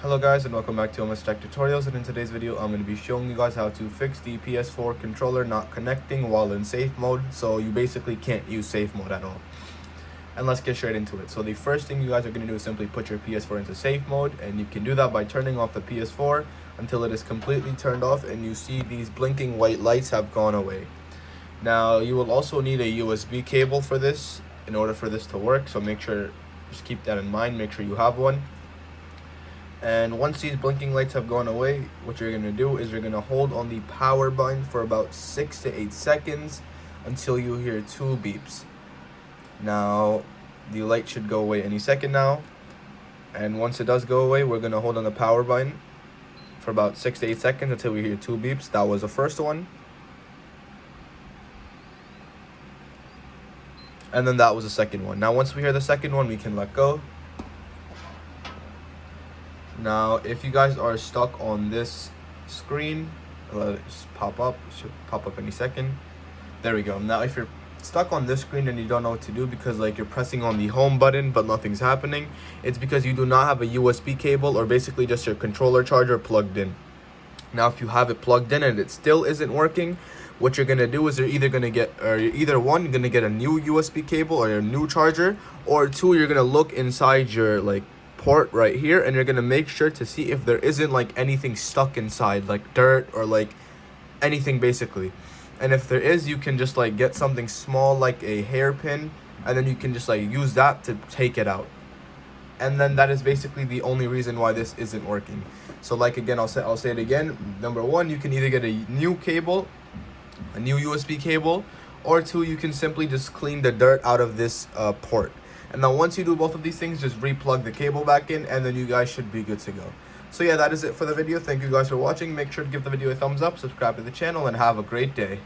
Hello guys, and welcome back to Almost Tech Tutorials, and in today's video I'm going to be showing you guys how to fix the PS4 controller not connecting while in safe mode. So you basically can't use safe mode at all. And let's get straight into it. So the first thing you guys are going to do is simply put your PS4 into safe mode, and you can do that by turning off the PS4 until it is completely turned off and you see these blinking white lights have gone away. Now you will also need a USB cable for this in order for this to work, so just keep that in mind, make sure you have one. And once these blinking lights have gone away, what you're going to do is you're going to hold on the power button for about 6 to 8 seconds until you hear 2 beeps. Now the light should go away any second now, and once it does go away, we're going to hold on the power button for about 6 to 8 seconds until we hear 2 beeps. That was the first one, and then that was the second one. Now once we hear the second one, we can let go. Now if you guys are stuck on this screen, let it just pop up. It should pop up any second. There we go. Now if you're stuck on this screen and you don't know what to do because like you're pressing on the home button but nothing's happening, it's because you do not have a USB cable or basically just your controller charger plugged in. Now if you have it plugged in and it still isn't working, what you're gonna do is you're either gonna get a new USB cable or a new charger, or two, you're gonna look inside your port right here, and you're gonna make sure to see if there isn't anything stuck inside, like dirt or anything basically. And if there is, you can just get something small like a hairpin, and then you can just use that to take it out. And then that is basically the only reason why this isn't working. So again, I'll say it again. Number one, you can either get a new cable, a new USB cable, or two, you can simply just clean the dirt out of this port. And now once you do both of these things, just re-plug the cable back in, and then you guys should be good to go. So yeah, that is it for the video. Thank you guys for watching. Make sure to give the video a thumbs up, subscribe to the channel, and have a great day.